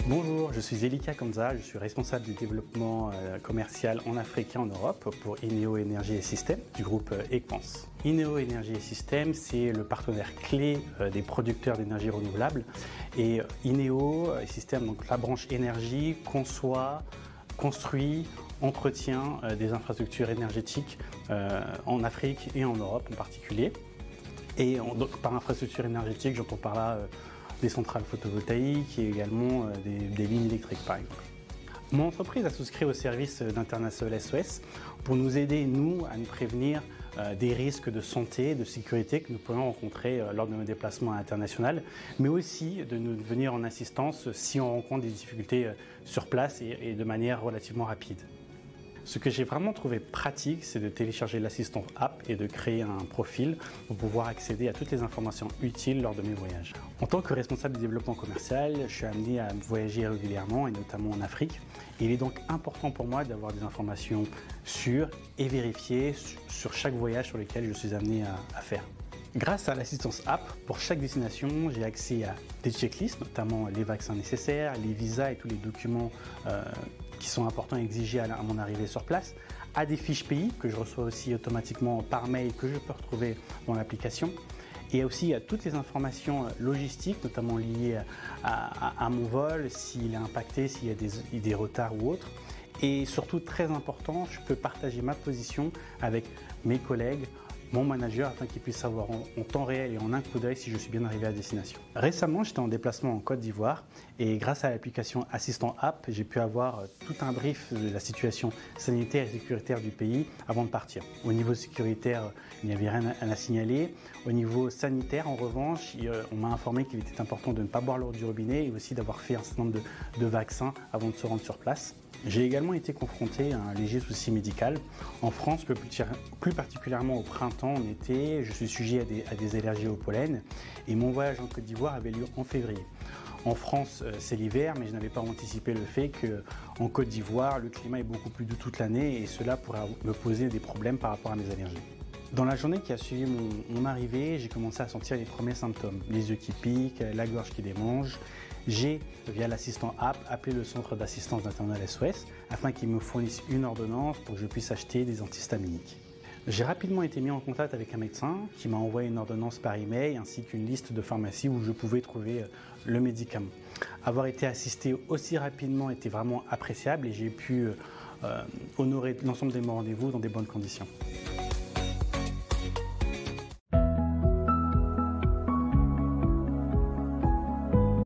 Bonjour, je suis Elika Kanza, je suis responsable du développement commercial en Afrique et en Europe pour Ineo Énergie et Systèmes du groupe Equans. Ineo Énergie et Systèmes, c'est le partenaire clé des producteurs d'énergie renouvelable et Ineo et Systèmes, donc la branche énergie, conçoit, construit, entretient des infrastructures énergétiques en Afrique et en Europe en particulier. Et donc, par infrastructure énergétique, j'entends par là des centrales photovoltaïques et également des lignes électriques par exemple. Mon entreprise a souscrit au service d'International SOS pour nous aider, nous, à nous prévenir des risques de santé, de sécurité que nous pourrions rencontrer lors de nos déplacements internationaux, mais aussi de nous venir en assistance si on rencontre des difficultés sur place et de manière relativement rapide. Ce que j'ai vraiment trouvé pratique, c'est de télécharger l'assistant app et de créer un profil pour pouvoir accéder à toutes les informations utiles lors de mes voyages. En tant que responsable du développement commercial, je suis amené à voyager régulièrement et notamment en Afrique. Il est donc important pour moi d'avoir des informations sûres et vérifiées sur chaque voyage sur lequel je suis amené à faire. Grâce à l'assistance app, pour chaque destination, j'ai accès à des checklists, notamment les vaccins nécessaires, les visas et tous les documents qui sont importants et exigés à mon arrivée sur place, à des fiches pays que je reçois aussi automatiquement par mail que je peux retrouver dans l'application, et aussi à toutes les informations logistiques, notamment liées à mon vol, s'il est impacté, s'il y a des retards ou autres. Et surtout, très important, je peux partager ma position avec mes collègues, mon manager, afin qu'il puisse savoir en temps réel et en un coup d'œil si je suis bien arrivé à destination. Récemment, j'étais en déplacement en Côte d'Ivoire et grâce à l'application Assistant App, j'ai pu avoir tout un brief de la situation sanitaire et sécuritaire du pays avant de partir. Au niveau sécuritaire, il n'y avait rien à signaler. Au niveau sanitaire, en revanche, on m'a informé qu'il était important de ne pas boire l'eau du robinet et aussi d'avoir fait un certain nombre de vaccins avant de se rendre sur place. J'ai également été confronté à un léger souci médical. En France, plus particulièrement au printemps, en été, je suis sujet à des allergies au pollen et mon voyage en Côte d'Ivoire avait lieu en février. En France, c'est l'hiver, mais je n'avais pas anticipé le fait qu'en Côte d'Ivoire, le climat est beaucoup plus doux toute l'année et cela pourrait me poser des problèmes par rapport à mes allergies. Dans la journée qui a suivi mon arrivée, j'ai commencé à sentir les premiers symptômes. Les yeux qui piquent, la gorge qui démange. J'ai, via l'assistant app, appelé le centre d'assistance d'International SOS afin qu'ils me fournissent une ordonnance pour que je puisse acheter des antihistaminiques. J'ai rapidement été mis en contact avec un médecin qui m'a envoyé une ordonnance par email ainsi qu'une liste de pharmacies où je pouvais trouver le médicament. Avoir été assisté aussi rapidement était vraiment appréciable et j'ai pu honorer l'ensemble de mes rendez-vous dans des bonnes conditions.